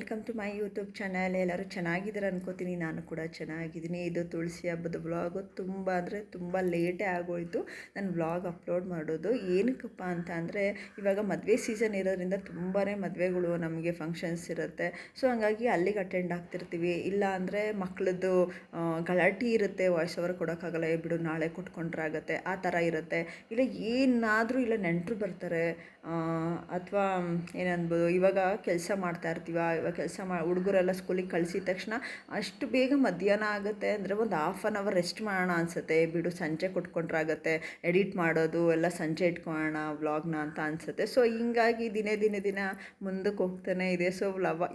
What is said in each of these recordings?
Welcome to my YouTube channel. ಎಲ್ಲರೂ ಚೆನ್ನಾಗಿದ್ದಾರೆ ಅನ್ಕೋತೀನಿ. ನಾನು ಕೂಡ ಚೆನ್ನಾಗಿದ್ದೀನಿ. ಇದು ತುಳಸಿ ಹಬ್ಬದ ವ್ಲಾಗು ತುಂಬ ಅಂದರೆ ತುಂಬ ಲೇಟೇ ಆಗೋಯಿತು ನಾನು ವ್ಲಾಗ್ ಅಪ್ಲೋಡ್ ಮಾಡೋದು. ಏನಕ್ಕಪ್ಪ ಅಂತ ಅಂದರೆ ಇವಾಗ ಮದುವೆ ಸೀಸನ್ ಇರೋದ್ರಿಂದ ತುಂಬಾ ಮದುವೆಗಳು ನಮಗೆ ಫಂಕ್ಷನ್ಸ್ ಇರುತ್ತೆ. ಸೊ ಹಂಗಾಗಿ ಅಲ್ಲಿಗೆ ಅಟೆಂಡ್ ಆಗ್ತಿರ್ತೀವಿ. ಇಲ್ಲ ಅಂದರೆ ಮಕ್ಕಳದ್ದು ಗಲಾಟೆ ಇರುತ್ತೆ, ವಾಯ್ಸ್ ಓವರ್ ಕೊಡೋಕ್ಕಾಗಲ್ಲ, ಬಿಡು ನಾಳೆ ಕೊಟ್ಕೊಂಡ್ರಾಗತ್ತೆ ಆ ಥರ ಇರುತ್ತೆ. ಇಲ್ಲ ಏನಾದರೂ ಇಲ್ಲ ನೆಂಟರು ಬರ್ತಾರೆ ಅಥವಾ ಏನನ್ಬೋದು, ಇವಾಗ ಕೆಲಸ ಮಾಡ್ತಾ ಇರ್ತೀವ, ಇವಾಗ ಕೆಲಸ ಹುಡುಗರೆಲ್ಲ ಸ್ಕೂಲಿಗೆ ಕಳಿಸಿದ ತಕ್ಷಣ ಅಷ್ಟು ಬೇಗ ಮಧ್ಯಾಹ್ನ ಆಗುತ್ತೆ ಅಂದರೆ ಒಂದು ಹಾಫ್ ಆನ್ ಅವರ್ ರೆಸ್ಟ್ ಮಾಡೋಣ ಅನಿಸುತ್ತೆ. ಬಿಡು ಸಂಜೆ ಕೊಟ್ಕೊಂಡ್ರಾಗತ್ತೆ, ಎಡಿಟ್ ಮಾಡೋದು ಎಲ್ಲ ಸಂಜೆ ಇಟ್ಕೊಳ್ಳೋಣ ವ್ಲಾಗ್ನ ಅಂತ ಅನಿಸುತ್ತೆ. ಸೊ ಹಿಂಗಾಗಿ ದಿನ ಮುಂದಕ್ಕೆ ಹೋಗ್ತಾನೆ ಇದೆ. ಸೊ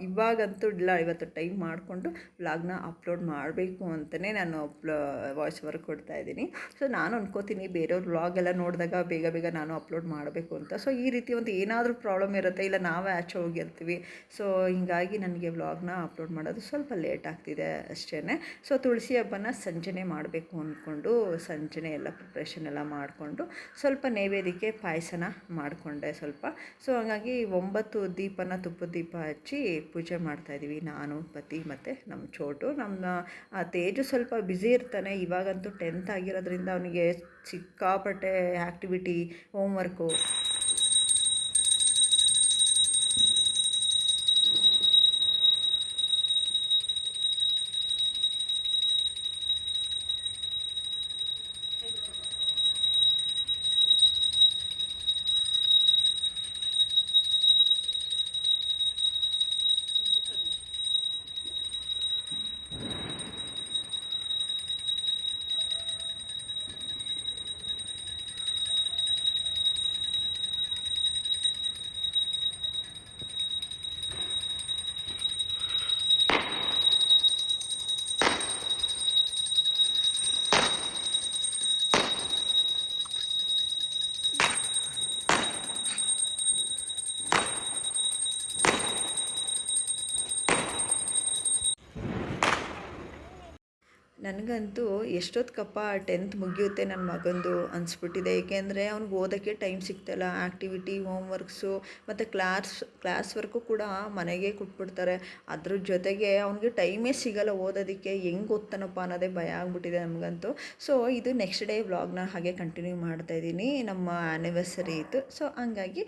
ಇವಾಗಂತೂ ಇಲ್ಲ, ಇವತ್ತು ಟೈಮ್ ಮಾಡಿಕೊಂಡು ವ್ಲಾಗ್ನ ಅಪ್ಲೋಡ್ ಮಾಡಬೇಕು ಅಂತಲೇ ನಾನು ವಾಯ್ಸ್ ಓವರ್ ಕೊಡ್ತಾಯಿದ್ದೀನಿ. ಸೊ ನಾನು ಅನ್ಕೋತೀನಿ ಬೇರೆಯವ್ರ ವ್ಲಾಗ್ ಎಲ್ಲ ನೋಡಿದಾಗ ಬೇಗ ನಾನು ಅಪ್ಲೋಡ್ ಮಾಡಬೇಕು ಅಂತ. ಸೊ ಈ ರೀತಿ ಒಂದು ಏನಾದರೂ ಪ್ರಾಬ್ಲಮ್ ಇರುತ್ತೆ, ಇಲ್ಲ ನಾವೇ ಆಚೆ ಹೋಗಿರ್ತೀವಿ. ಸೊ ಹೀಗಾಗಿ ನನಗೆ ವ್ಲಾಗ್ನ ಅಪ್ಲೋಡ್ ಮಾಡೋದು ಸ್ವಲ್ಪ ಲೇಟ್ ಆಗ್ತಿದೆ ಅಷ್ಟೇ. ಸೊ ತುಳಸಿ ಹಬ್ಬನ ಸಂಜೆನೇ ಮಾಡಬೇಕು ಅಂದ್ಕೊಂಡು ಸಂಜೆನೇ ಎಲ್ಲ ಪ್ರಿಪ್ರೇಷನ್ ಎಲ್ಲ ಮಾಡಿಕೊಂಡು ಸ್ವಲ್ಪ ನೈವೇದ್ಯಕ್ಕೆ ಪಾಯಸನ ಮಾಡಿಕೊಂಡೆ ಸ್ವಲ್ಪ. ಸೊ ಹಾಗಾಗಿ 9 ದೀಪನ ತುಪ್ಪದ ದೀಪ ಹಚ್ಚಿ ಪೂಜೆ ಮಾಡ್ತಾಯಿದ್ದೀವಿ, ನಾನು ಪತಿ ಮತ್ತು ನಮ್ಮ ಚೋಟು. ನಮ್ಮ ತೇಜು ಸ್ವಲ್ಪ ಬ್ಯುಸಿ ಇರ್ತಾನೆ. ಇವಾಗಂತೂ 10th ಆಗಿರೋದ್ರಿಂದ ಅವನಿಗೆ ಸಿಕ್ಕಾಪಟ್ಟೆ ಆ್ಯಕ್ಟಿವಿಟಿ, ಹೋಮ್ವರ್ಕು. ನನಗಂತೂ ಎಷ್ಟೊತ್ತಿಗಪ್ಪ 10th ಮುಗಿಯುತ್ತೆ ನನ್ನ ಮಗಂದು ಅನಿಸ್ಬಿಟ್ಟಿದೆ. ಏಕೆಂದರೆ ಅವ್ನಿಗೆ ಓದೋಕ್ಕೆ ಟೈಮ್ ಸಿಗ್ತಾಯಿಲ್ಲ. ಆ್ಯಕ್ಟಿವಿಟಿ, ಹೋಮ್ವರ್ಕ್ಸು ಮತ್ತು ಕ್ಲಾಸ್ ವರ್ಕು ಕೂಡ ಮನೆಗೆ ಕೊಟ್ಬಿಡ್ತಾರೆ. ಅದ್ರ ಜೊತೆಗೆ ಅವ್ನಿಗೆ ಟೈಮೇ ಸಿಗೋಲ್ಲ ಓದೋದಕ್ಕೆ. ಹೆಂಗೆ ಓದ್ತಾನಪ್ಪ ಅನ್ನೋದೇ ಭಯ ಆಗ್ಬಿಟ್ಟಿದೆ ನಮಗಂತೂ. ಸೊ ಇದು ನೆಕ್ಸ್ಟ್ ಡೇ ವ್ಲಾಗ್ನ ಹಾಗೆ ಕಂಟಿನ್ಯೂ ಮಾಡ್ತಾಯಿದ್ದೀನಿ. ನಮ್ಮ ಆ್ಯನಿವರ್ಸರಿ ಇತ್ತು. ಸೊ ಹಂಗಾಗಿ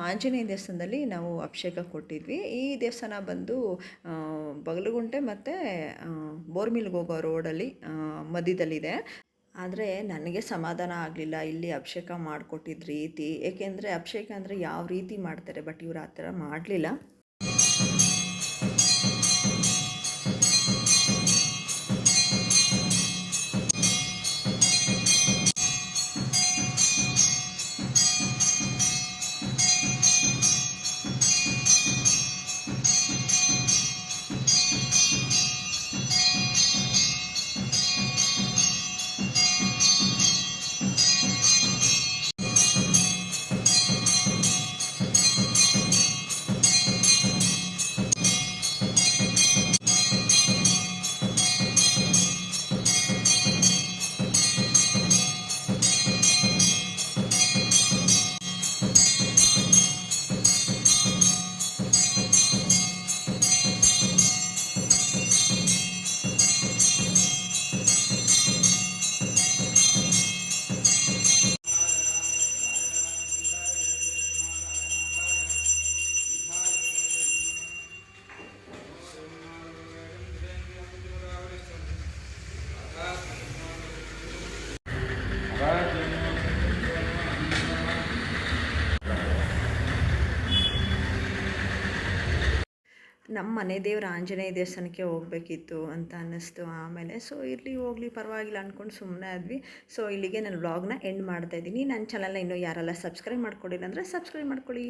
ಆಂಜನೇಯ ದೇವಸ್ಥಾನದಲ್ಲಿ ನಾವು ಅಭಿಷೇಕ ಕೊಟ್ಟಿದ್ವಿ. ಈ ದೇವಸ್ಥಾನ ಬಂದು ಬಗಲಗುಂಟೆ ಮತ್ತು ಬೋರ್ಮಿಲ್ಗೆ ಹೋಗೋ ರೋಡಲ್ಲಿ ಮಧ್ಯದಲ್ಲಿದೆ. ಆದರೆ ನನಗೆ ಸಮಾಧಾನ ಆಗಲಿಲ್ಲ ಇಲ್ಲಿ ಅಭಿಷೇಕ ಮಾಡಿಕೊಟ್ಟಿದ್ದ ರೀತಿ. ಏಕೆಂದರೆ ಅಭಿಷೇಕ ಅಂದರೆ ಯಾವ ರೀತಿ ಮಾಡ್ತಾರೆ, ಬಟ್ ಇವ್ರು ಆ ಥರ ಮಾಡಲಿಲ್ಲ. ನಮ್ಮ ಮನೆ ದೇವ್ರ ಆಂಜನೇಯ ದೇವಸ್ಥಾನಕ್ಕೆ ಹೋಗಬೇಕಿತ್ತು ಅಂತ ಅನ್ನಿಸ್ತು ಆಮೇಲೆ. ಸೊ ಇರಲಿ ಹೋಗಲಿ ಪರವಾಗಿಲ್ಲ ಅಂದ್ಕೊಂಡು ಸುಮ್ಮನೆ ಆದ್ವಿ. ಸೊ ಇಲ್ಲಿಗೆ ನಾನು ವ್ಲಾಗ್ನ ಎಂಡ್ ಮಾಡ್ತಾಯಿದ್ದೀನಿ. ನನ್ನ ಚಾನಲ್ನ ಇನ್ನೂ ಯಾರೆಲ್ಲ ಸಬ್ಸ್ಕ್ರೈಬ್ ಮಾಡ್ಕೊಂಡಿಲ್ಲ ಅಂದರೆ ಸಬ್ಸ್ಕ್ರೈಬ್ ಮಾಡ್ಕೊಳ್ಳಿ.